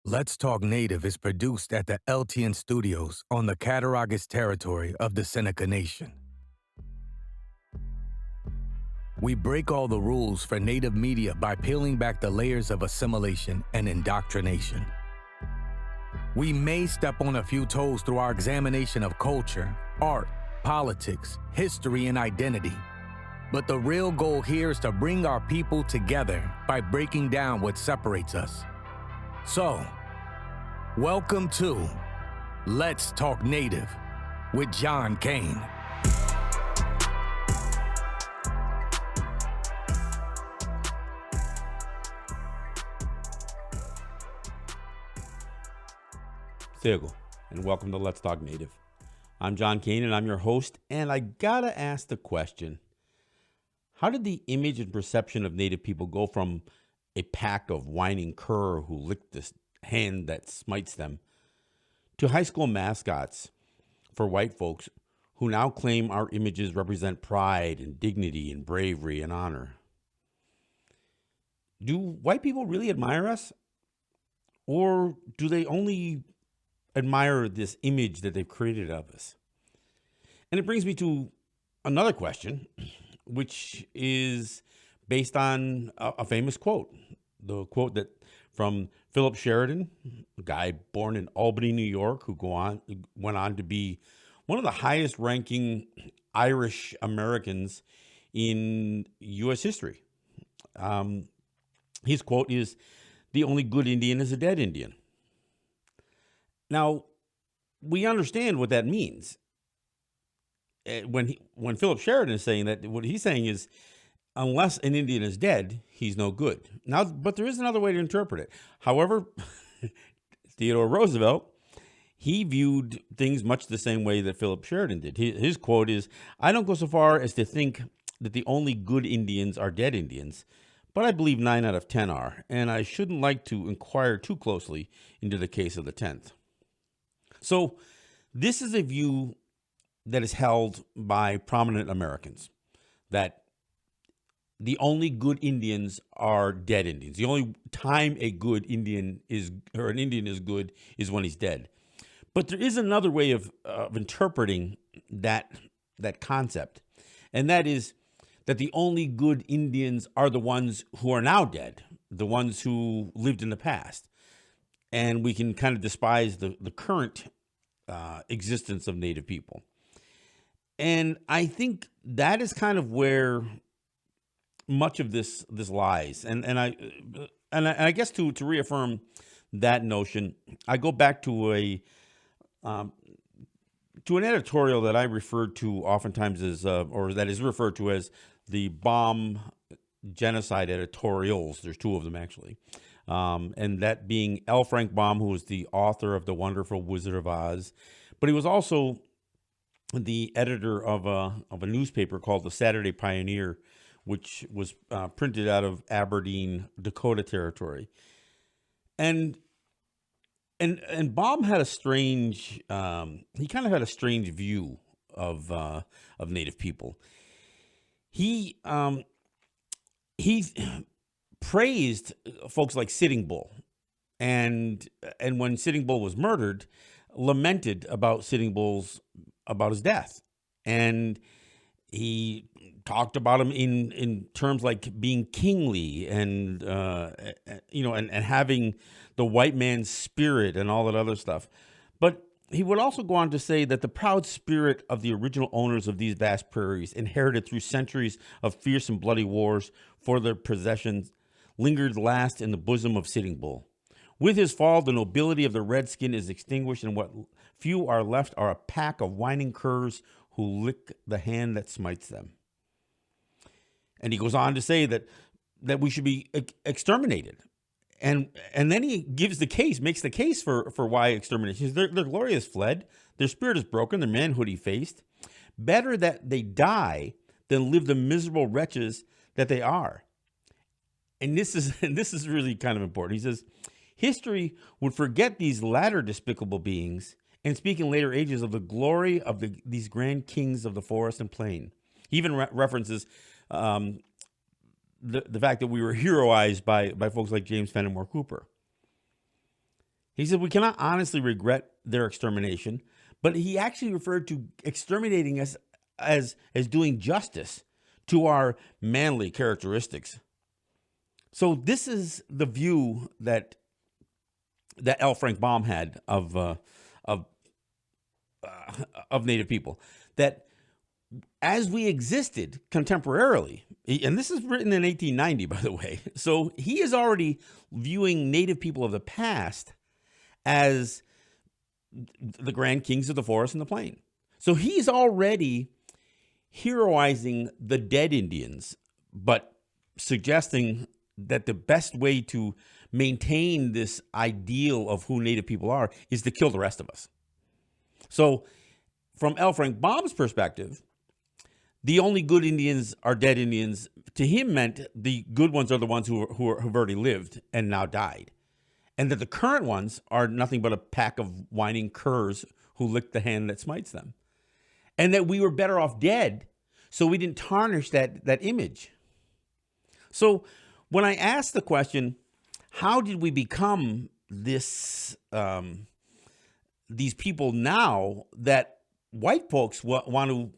Let's Talk Native is produced at the LTN Studios on the Cattaraugus territory of the Seneca Nation. We break all the rules for Native media by peeling back the layers of assimilation and indoctrination. We may step on a few toes through our examination of culture, art, politics, history, and identity. But the real goal here is to bring our people together by breaking down what separates us. So, welcome to Let's Talk Native with John Kane. Thiggle, and welcome to Let's Talk Native. I'm John Kane, and I'm your host, and I gotta ask the question, how did the image and perception of Native people go from a pack of whining cur who lick the hand that smites them to high school mascots for white folks who now claim our images represent pride and dignity and bravery and honor? Do white people really admire us? Or do they only admire this image that they've created of us? And it brings me to another question, which is based on a famous quote. The quote that from Philip Sheridan, a guy born in Albany, New York, who went on to be one of the highest ranking Irish Americans in U.S. history. His quote is, "The only good Indian is a dead Indian." Now, we understand what that means. When Philip Sheridan is saying that, what he's saying is, unless an Indian is dead, he's no good. Now, but there is another way to interpret it. However, Theodore Roosevelt, he viewed things much the same way that Philip Sheridan did. His quote is, "I don't go so far as to think that the only good Indians are dead Indians, but I believe 9 out of 10 are, and I shouldn't like to inquire too closely into the case of the 10th. So this is a view that is held by prominent Americans, that the only good Indians are dead Indians. The only time a good Indian is, or an Indian is good, is when he's dead. But there is another way of interpreting that concept, and that is that the only good Indians are the ones who are now dead, the ones who lived in the past. And we can kind of despise the current existence of Native people. And I think that is kind of where much of this lies. And I guess to reaffirm that notion, I go back to an editorial that I referred to oftentimes as, or that is referred to as the Baum genocide editorials. There's 2 of them actually. And that being L. Frank Baum, who was the author of The Wonderful Wizard of Oz, but he was also the editor of a newspaper called the Saturday Pioneer, which was printed out of Aberdeen, Dakota Territory. And Baum had a strange, he kind of had a strange view of Native people. He praised folks like Sitting Bull, and when Sitting Bull was murdered, lamented about about his death, and he talked about him in terms like being kingly and and having the white man's spirit and all that other stuff. But he would also go on to say that the proud spirit of the original owners of these vast prairies, inherited through centuries of fierce and bloody wars for their possessions, lingered last in the bosom of Sitting Bull. With his fall, the nobility of the redskin is extinguished, and what few are left are a pack of whining curs who lick the hand that smites them." And he goes on to say that we should be exterminated. And then he makes the case for why extermination. He says, their glory has fled, their spirit is broken, their manhood effaced. Better that they die than live the miserable wretches that they are. And this is really kind of important. He says, history would forget these latter despicable beings and speak in later ages of the glory of these grand kings of the forest and plain. He even references the fact that we were heroized by folks like James Fenimore Cooper. He said, we cannot honestly regret their extermination, but he actually referred to exterminating us as doing justice to our manly characteristics. So this is the view that L. Frank Baum had of Native people, that as we existed contemporarily, and this is written in 1890, by the way, so he is already viewing Native people of the past as the grand kings of the forest and the plain. So he's already heroizing the dead Indians, but suggesting that the best way to maintain this ideal of who Native people are is to kill the rest of us. So from L. Frank Baum's perspective, the only good Indians are dead Indians. To him meant the good ones are the ones who've already lived and now died. And that the current ones are nothing but a pack of whining curs who lick the hand that smites them. And that we were better off dead, so we didn't tarnish that image. So when I asked the question, how did we become this these people now that white folks want to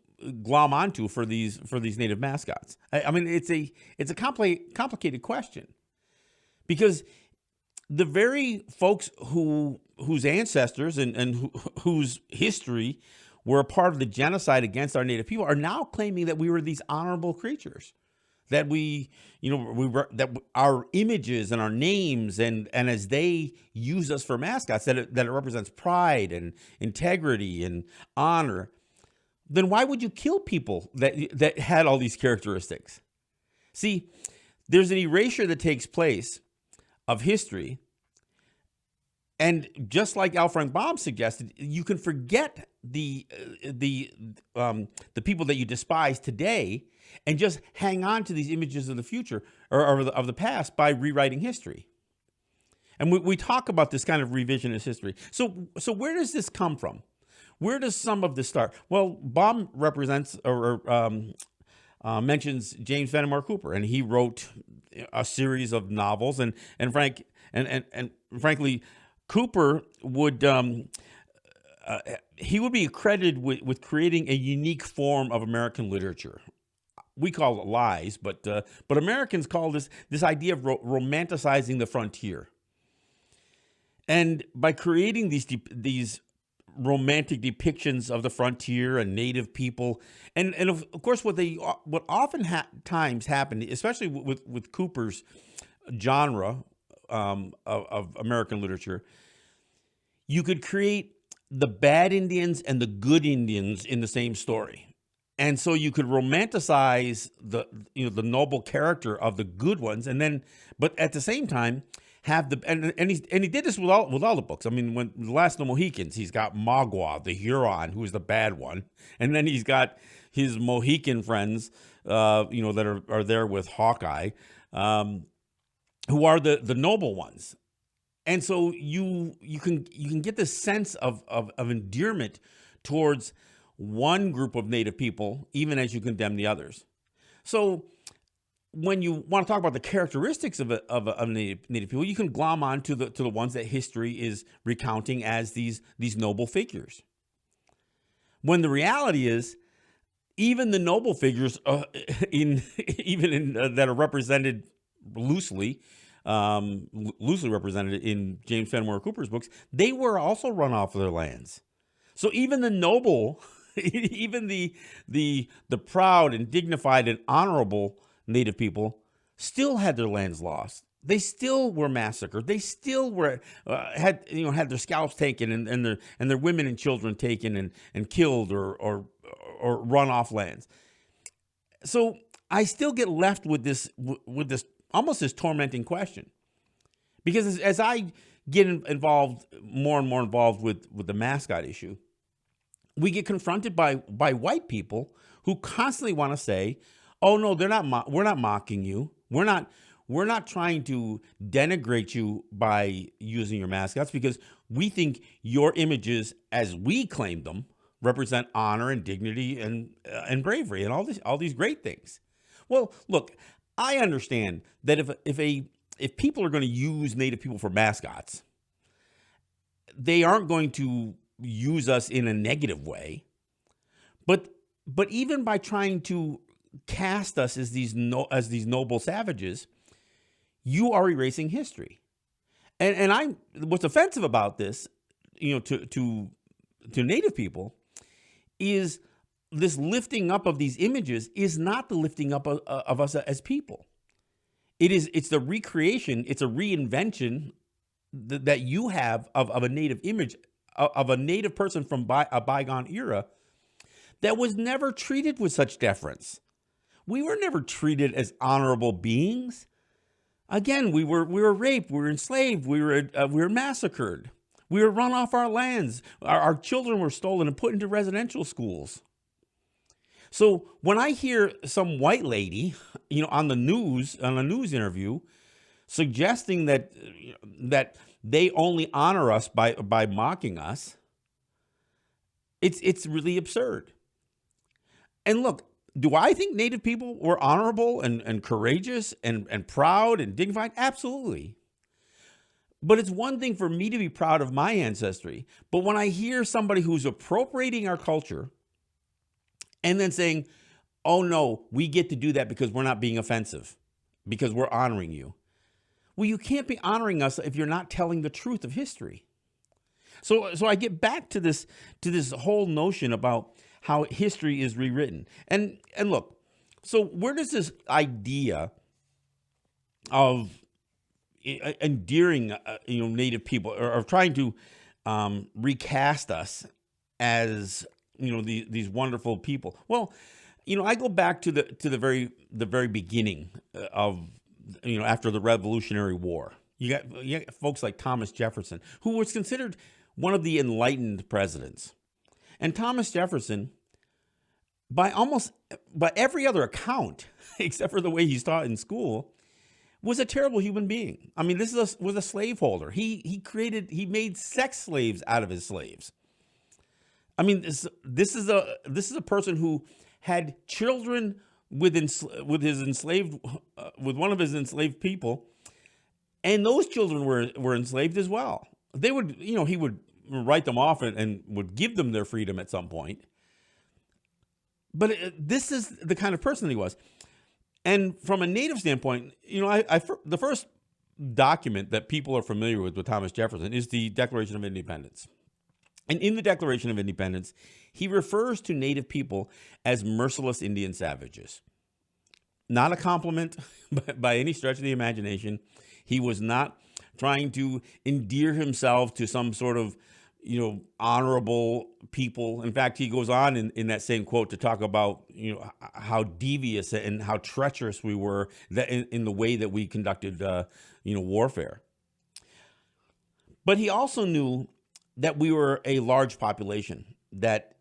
glom onto for these Native mascots? I mean, it's a complicated question, because the very folks whose ancestors and whose history were a part of the genocide against our Native people are now claiming that we were these honorable creatures, that that our images and our names and as they use us for mascots, that it represents pride and integrity and honor. Then why would you kill people that had all these characteristics? See, there's an erasure that takes place of history. And just like L. Frank Baum suggested, you can forget the people that you despise today and just hang on to these images of the future or of the past by rewriting history. And we talk about this kind of revisionist history. So where does this come from? Where does some of this start? Well, Baum represents or mentions James Fenimore Cooper, and he wrote a series of novels. And frankly, Cooper would he would be credited with creating a unique form of American literature. We call it lies, but Americans call this idea of romanticizing the frontier. And by creating these romantic depictions of the frontier and Native people, and of course what often times happened, especially with Cooper's genre of American literature, you could create the bad Indians and the good Indians in the same story. And so you could romanticize the noble character of the good ones, but at the same time have and he did this with all the books. I mean, when The Last of the Mohicans, he's got Magua, the Huron, who is the bad one, and then he's got his Mohican friends, that are there with Hawkeye, who are the noble ones. And so you can get this sense of endearment towards one group of Native people, even as you condemn the others. So when you want to talk about the characteristics of Native people, you can glom on to the ones that history is recounting as these noble figures. When the reality is, even the noble figures that are represented loosely represented in James Fenimore Cooper's books, they were also run off of their lands. So even the noble, even the proud and dignified and honorable Native people still had their lands lost. They still were massacred. They still were had their scalps taken and their women and children taken and killed or run off lands. So I still get left with this almost this tormenting question, because as I get involved more and more involved with the mascot issue, we get confronted by white people who constantly want to say, "Oh no, we're not mocking you. We're not trying to denigrate you by using your mascots, because we think your images, as we claim them, represent honor and dignity and bravery and all these great things." Well, look, I understand that if people are going to use Native people for mascots, they aren't going to use us in a negative way. But even by trying to cast us as these noble savages, you are erasing history. And what's offensive about this, to Native people, is this lifting up of these images is not the lifting up of us as people. It's the recreation, it's a reinvention that you have of a native image, of a native person from a bygone era that was never treated with such deference. We were never treated as honorable beings. Again, we were raped, we were enslaved, we were massacred, we were run off our lands. Our children were stolen and put into residential schools. So when I hear some white lady, on a news interview, suggesting that they only honor us by mocking us, it's really absurd. And look, do I think Native people were honorable and courageous and proud and dignified? Absolutely. But it's one thing for me to be proud of my ancestry. But when I hear somebody who's appropriating our culture and then saying, oh no, we get to do that because we're not being offensive, because we're honoring you. Well, you can't be honoring us if you're not telling the truth of history. So I get back to this whole notion about how history is rewritten. And look, so where does this idea of endearing, Native people, or trying to recast us as, these wonderful people? Well, I go back to the very beginning of, after the Revolutionary War. You got folks like Thomas Jefferson, who was considered one of the enlightened presidents. And Thomas Jefferson, by every other account, except for the way he's taught in school, was a terrible human being. I mean, was a slaveholder. He made sex slaves out of his slaves. I mean, this is a person who had children with one of his enslaved people, and those children were enslaved as well. They would, he would write them off and would give them their freedom at some point. But this is the kind of person he was. And from a Native standpoint, the first document that people are familiar with Thomas Jefferson is the Declaration of Independence. And in the Declaration of Independence, he refers to Native people as merciless Indian savages. Not a compliment by any stretch of the imagination. He was not trying to endear himself to some sort of, honorable people. In fact, he goes on in that same quote to talk about, how devious and how treacherous we were that in the way that we conducted, warfare. But he also knew that we were a large population that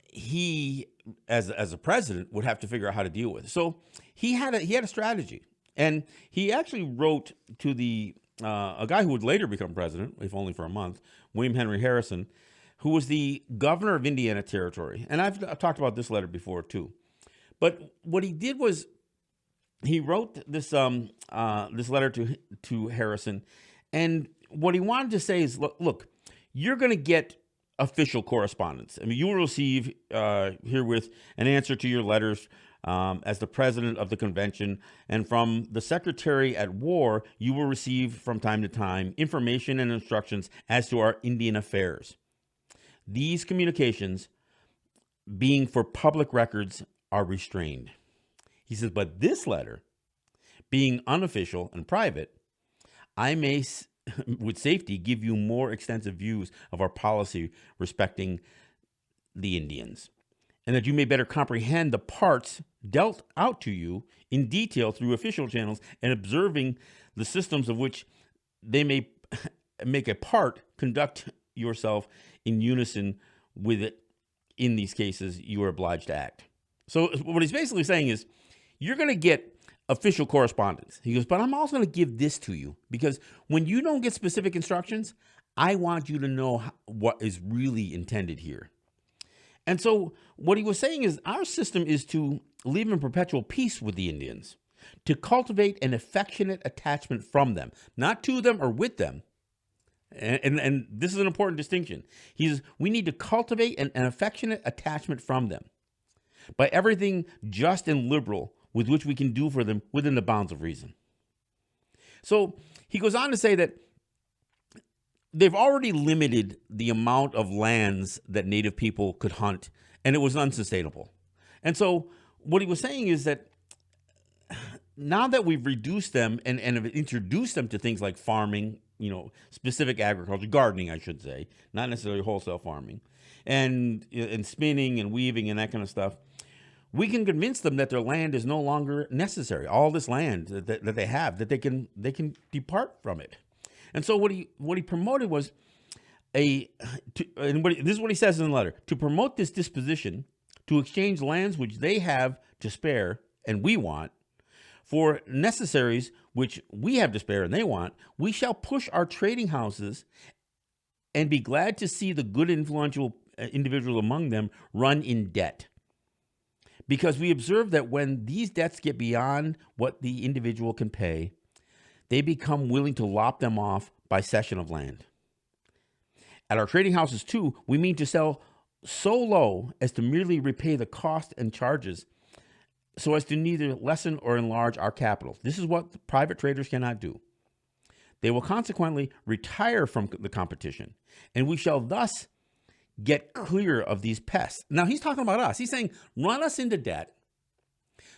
he, as a president, would have to figure out how to deal with. So he had a strategy, and he actually wrote to a guy who would later become president, if only for a month, William Henry Harrison, who was the governor of Indiana Territory. And I've talked about this letter before too. But what he did was he wrote this letter to Harrison, and what he wanted to say is, look, you're going to get official correspondence. I mean, you will receive herewith an answer to your letters as the president of the convention, and from the secretary at war, you will receive from time to time information and instructions as to our Indian affairs. These communications, being for public records, are restrained. He says, but this letter, being unofficial and private, I may with safety give you more extensive views of our policy respecting the Indians, and that you may better comprehend the parts dealt out to you in detail through official channels, and observing the systems of which they may make a part, conduct yourself in unison with it. In these cases, you are obliged to act. So what he's basically saying is, you're going to get official correspondence. He goes, but I'm also going to give this to you, because when you don't get specific instructions, I want you to know what is really intended here. And so what he was saying is, our system is to live in perpetual peace with the Indians, to cultivate an affectionate attachment from them, not to them or with them. And this is an important distinction. He says, we need to cultivate an affectionate attachment from them by everything just and liberal with which we can do for them within the bounds of reason. So he goes on to say that they've already limited the amount of lands that Native people could hunt, and it was unsustainable. And so what he was saying is that now that we've reduced them and have introduced them to things like farming, specific agriculture, gardening, I should say, not necessarily wholesale farming, and spinning and weaving and that kind of stuff, we can convince them that their land is no longer necessary. All this land that they have, that they can depart from it. And so what he promoted was this is what he says in the letter: to promote this disposition to exchange lands which they have to spare and we want for necessaries which we have to spare and they want, we shall push our trading houses and be glad to see the good influential individual among them run in debt. Because we observe that when these debts get beyond what the individual can pay, they become willing to lop them off by cession of land. At our trading houses, too, we mean to sell so low as to merely repay the cost and charges, so as to neither lessen or enlarge our capital. This is what private traders cannot do. They will consequently retire from the competition, and we shall thus get clear of these pests. Now, he's talking about us. He's saying, run us into debt,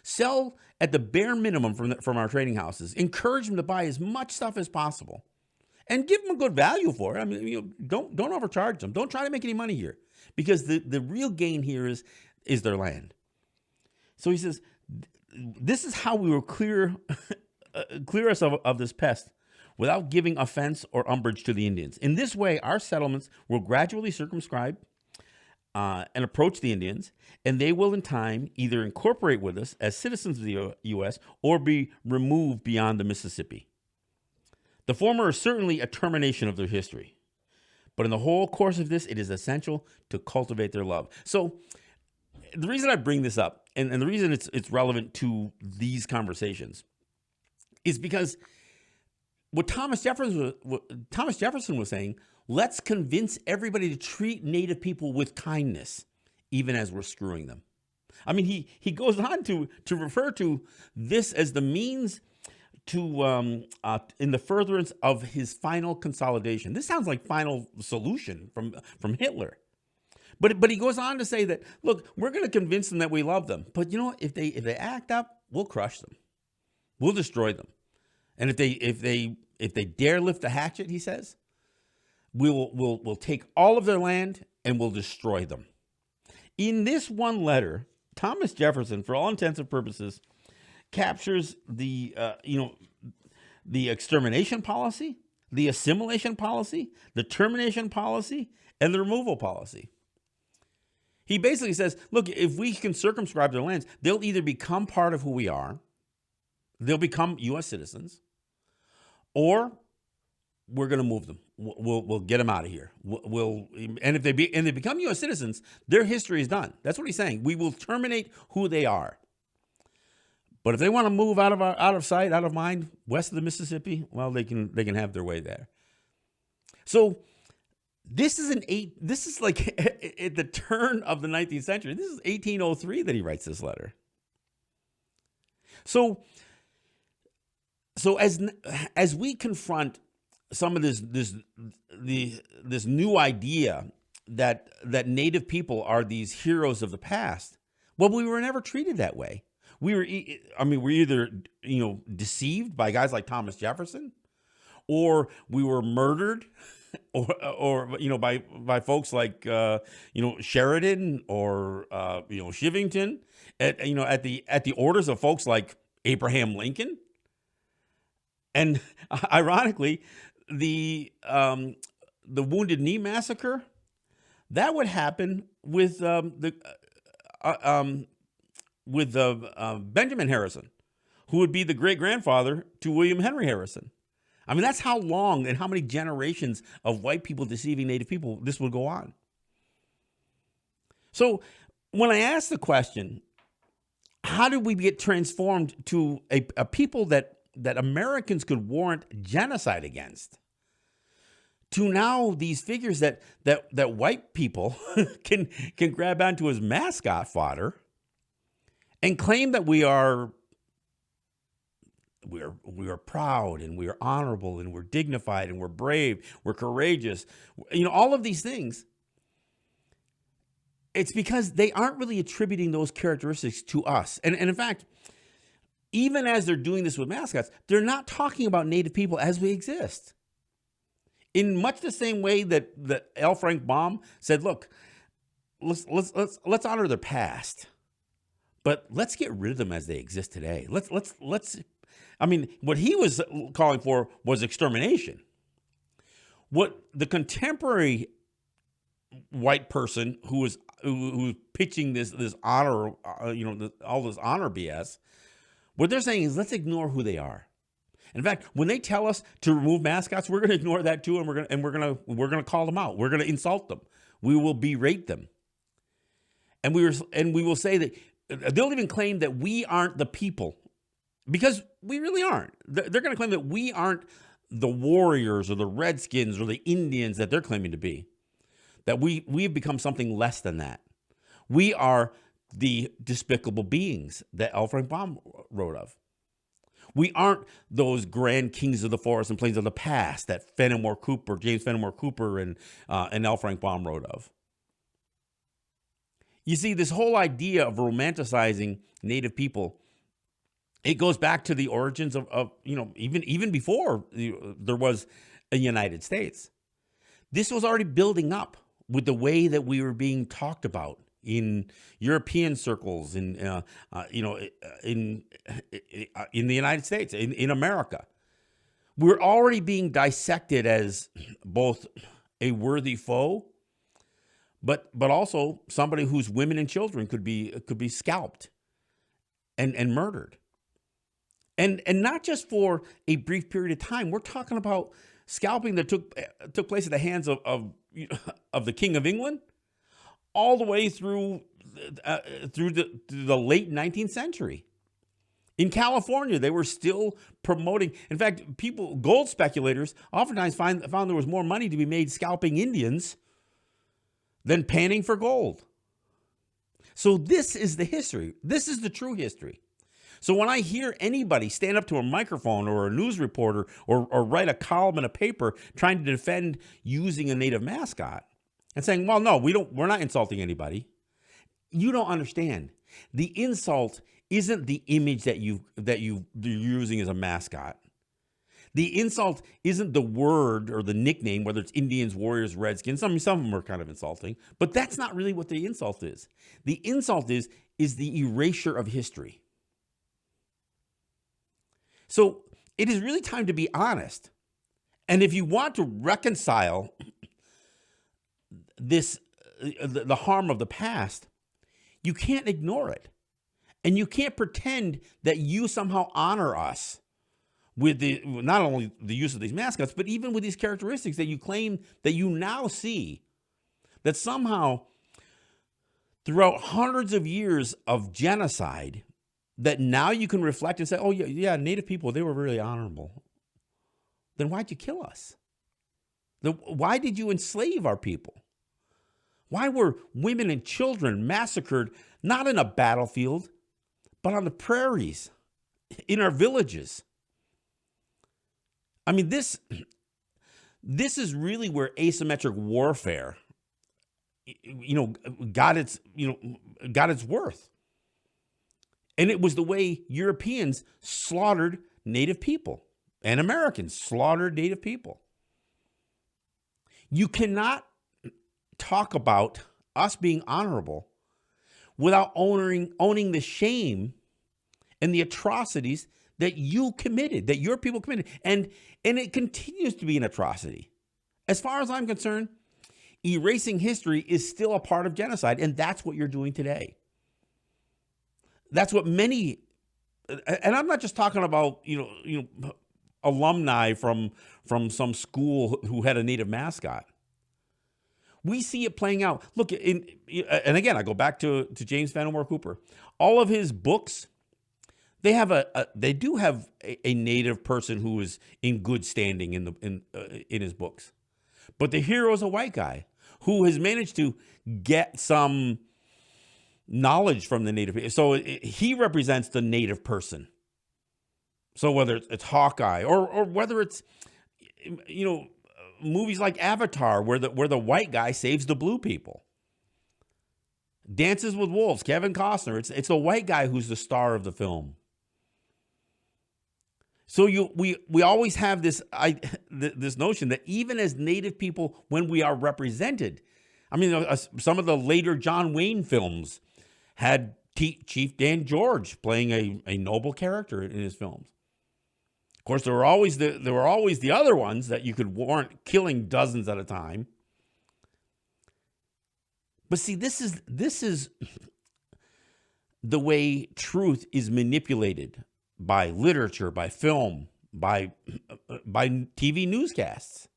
sell at the bare minimum from our trading houses, encourage them to buy as much stuff as possible, and give them a good value for it. I mean, don't overcharge them. Don't try to make any money here, because the real gain here is their land. So he says, this is how we will clear us of this pest without giving offense or umbrage to the Indians. In this way, our settlements will gradually circumscribe and approach the Indians, and they will in time either incorporate with us as citizens of the U.S. or be removed beyond the Mississippi. The former is certainly a termination of their history, but in the whole course of this, it is essential to cultivate their love. So the reason I bring this up, and the reason it's relevant to these conversations, is because what Thomas Jefferson was saying, let's convince everybody to treat Native people with kindness, even as we're screwing them. I mean, he goes on to refer to this as the means to in the furtherance of his final consolidation. This sounds like final solution from Hitler. But he goes on to say that, look, we're going to convince them that we love them. But if they act up, we'll crush them. We'll destroy them. And if they dare lift the hatchet, he says, we'll take all of their land and we'll destroy them. In this one letter, Thomas Jefferson, for all intents and purposes, captures the extermination policy, the assimilation policy, the termination policy, and the removal policy. He basically says, look, if we can circumscribe their lands, they'll either become part of who we are, they'll become U.S. citizens, or we're going to move them. We'll get them out of here. And if they become U.S. citizens, their history is done. That's what he's saying. We will terminate who they are. But if they want to move out of sight, out of mind, west of the Mississippi, well, they can have their way there. So this is like at the turn of the 19th century. This is 1803 that he writes this letter. So as we confront some of this new idea that Native people are these heroes of the past, well, we were never treated that way. We're either deceived by guys like Thomas Jefferson, or we were murdered, or by folks like Sheridan or Shivington at the orders of folks like Abraham Lincoln. And ironically, the Wounded Knee Massacre, that would happen with Benjamin Harrison, who would be the great-grandfather to William Henry Harrison. I mean, that's how long and how many generations of white people deceiving Native people this would go on. So when I ask the question, how did we get transformed to a people that Americans could warrant genocide against? to now these figures that white people can grab onto as mascot fodder and claim that we are proud and we are honorable and we're dignified and we're brave, we're courageous, all of these things. It's because they aren't really attributing those characteristics to us. And in fact, even as they're doing this with mascots, they're not talking about Native people as we exist. In much the same way that L. Frank Baum said, look, let's honor their past, but let's get rid of them as they exist today. Let's I mean, what he was calling for was extermination. What the contemporary white person who's pitching this honor, all this honor BS, what they're saying is let's ignore who they are. In fact, when they tell us to remove mascots, we're going to ignore that too, and we're going to call them out. We're going to insult them. We will berate them, and we will say that they'll even claim that we aren't the people, because we really aren't. They're going to claim that we aren't the warriors or the Redskins or the Indians that they're claiming to be. That we've become something less than that. We are the despicable beings that L. Frank Baum wrote of. We aren't those grand kings of the forest and plains of the past that James Fenimore Cooper and L. Frank Baum wrote of. You see, this whole idea of romanticizing Native people, it goes back to the origins of even before there was a United States. This was already building up with the way that we were being talked about in European circles, in the United States, in America. We're already being dissected as both a worthy foe, but also somebody whose women and children could be scalped and murdered. And not just for a brief period of time. We're talking about scalping that took place at the hands of the King of England, all the way through the late 19th century. In California, they were still promoting. In fact, gold speculators oftentimes found there was more money to be made scalping Indians than panning for gold. So this is the history. This is the true history. So when I hear anybody stand up to a microphone or a news reporter or write a column in a paper trying to defend using a Native mascot and saying, well, no, we're not insulting anybody, you don't understand. The insult isn't the image that you're using as a mascot. The insult isn't the word or the nickname, whether it's Indians, Warriors, Redskins. Some of them are kind of insulting, but that's not really what the insult is. The insult is the erasure of history. So it is really time to be honest. And if you want to reconcile the harm of the past, you can't ignore it. And you can't pretend that you somehow honor us with not only the use of these mascots, but even with these characteristics that you claim that you now see, that somehow throughout hundreds of years of genocide, that now you can reflect and say, oh, yeah, Native people, they were really honorable. Then why'd you kill us? Why did you enslave our people? Why were women and children massacred, not in a battlefield, but on the prairies, in our villages? I mean, this is really where asymmetric warfare, got its worth. And it was the way Europeans slaughtered Native people and Americans slaughtered Native people. You cannot talk about us being honorable without owning the shame and the atrocities that you committed, that your people committed. And it continues to be an atrocity. As far as I'm concerned, erasing history is still a part of genocide, and that's what you're doing today. That's what many, and I'm not just talking about, alumni from some school who had a Native mascot. We see it playing out. Look, and again, I go back to James Fenimore Cooper. All of his books, they do have a Native person who is in good standing in his books. But the hero is a white guy who has managed to get some knowledge from the native people. So he represents the native person. So whether it's Hawkeye or whether it's, movies like Avatar where the white guy saves the blue people. Dances with Wolves, Kevin Costner. It's the white guy who's the star of the film. So we always have this notion that even as native people, when we are represented, some of the later John Wayne films had Chief Dan George playing a noble character in his films. Of course, there were always the other ones that you could warrant killing dozens at a time. But see, this is the way truth is manipulated by literature, by film, by TV newscasts.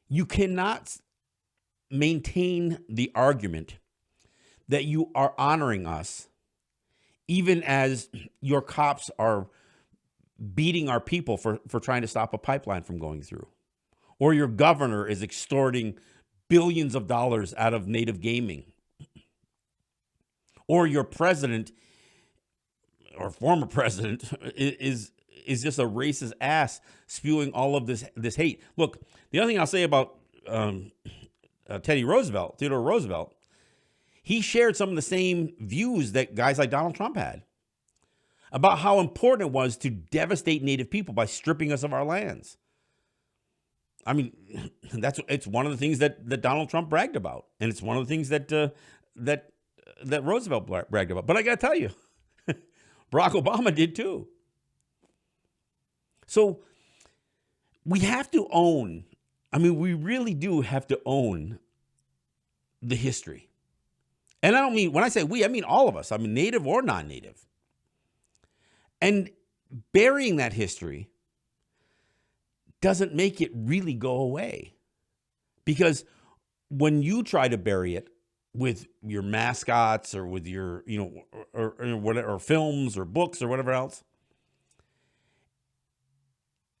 You cannot maintain the argument that you are honoring us, even as your cops are beating our people for trying to stop a pipeline from going through, or your governor is extorting billions of dollars out of native gaming, or your president or former president is just a racist ass spewing all of this hate. Look, the other thing I'll say about Theodore Roosevelt, he shared some of the same views that guys like Donald Trump had about how important it was to devastate native people by stripping us of our lands. It's one of the things that Donald Trump bragged about, and it's one of the things that Roosevelt bragged about. But I got to tell you, Barack Obama did too. So we have to own. We really do have to own the history. And I don't mean, when I say we, I mean all of us. Native or non-native. And burying that history doesn't make it really go away. Because when you try to bury it with your mascots or with your, or films or books or whatever else,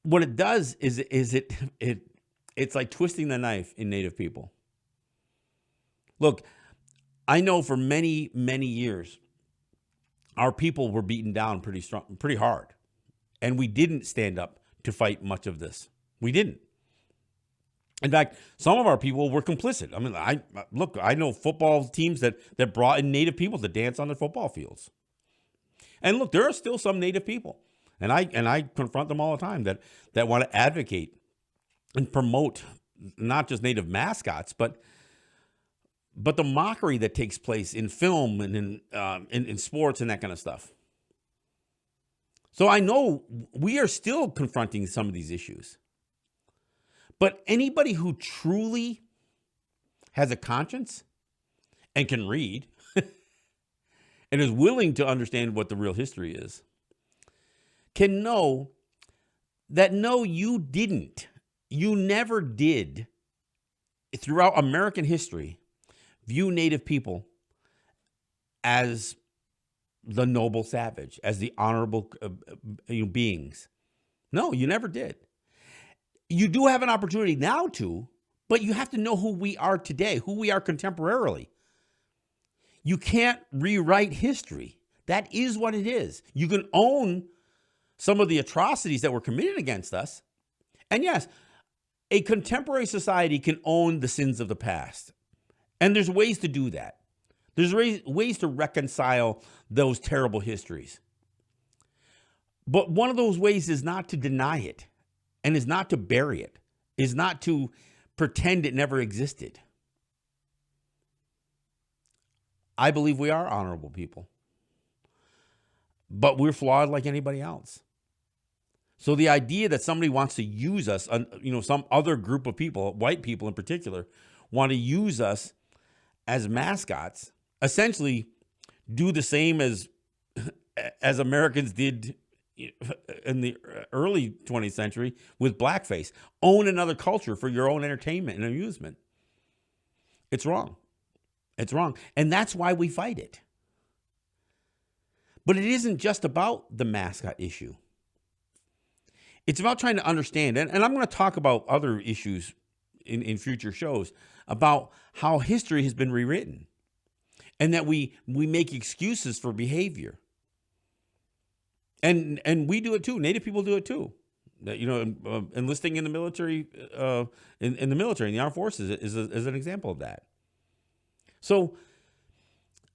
what it does is it's like twisting the knife in native people. Look, I know for many, many years, our people were beaten down pretty hard. And we didn't stand up to fight much of this. We didn't. In fact, some of our people were complicit. I know football teams that brought in native people to dance on the football fields. And look, there are still some native people, and I confront them all the time that want to advocate and promote not just native mascots, but the mockery that takes place in film and in sports and that kind of stuff. So I know we are still confronting some of these issues. But anybody who truly has a conscience and can read and is willing to understand what the real history is can know that no, you didn't. You never did, throughout American history, view native people as the noble savage, as the honorable beings. No, you never did. You do have an opportunity now to, but you have to know who we are today, who we are contemporarily. You can't rewrite history. That is what it is. You can own some of the atrocities that were committed against us. And yes, a contemporary society can own the sins of the past. And there's ways to do that. There's ways to reconcile those terrible histories. But one of those ways is not to deny it, and is not to bury it, is not to pretend it never existed. I believe we are honorable people, but we're flawed like anybody else. So the idea that somebody wants to use us, some other group of people, white people in particular, want to use us as mascots, essentially do the same as Americans did in the early 20th century with blackface. Own another culture for your own entertainment and amusement. It's wrong. It's wrong. And that's why we fight it. But it isn't just about the mascot issue. It's about trying to understand, and I'm going to talk about other issues in future shows about how history has been rewritten and that we make excuses for behavior. And we do it too. Native people do it too. Enlisting in the military, in the armed forces is an example of that. So,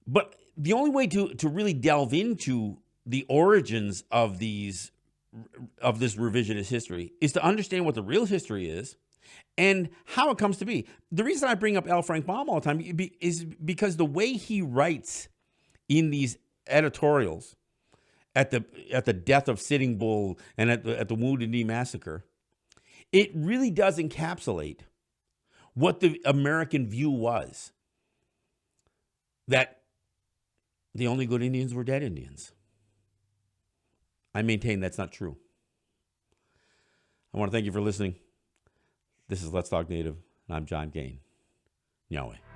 but the only way to really delve into the origins of this revisionist history is to understand what the real history is and how it comes to be. The reason I bring up L. Frank Baum all the time is because the way he writes in these editorials at the death of Sitting Bull and at the Wounded Knee Massacre, it really does encapsulate what the American view was. That the only good Indians were dead Indians. I maintain that's not true. I want to thank you for listening. This is Let's Talk Native, and I'm John Gain. Nyaweh.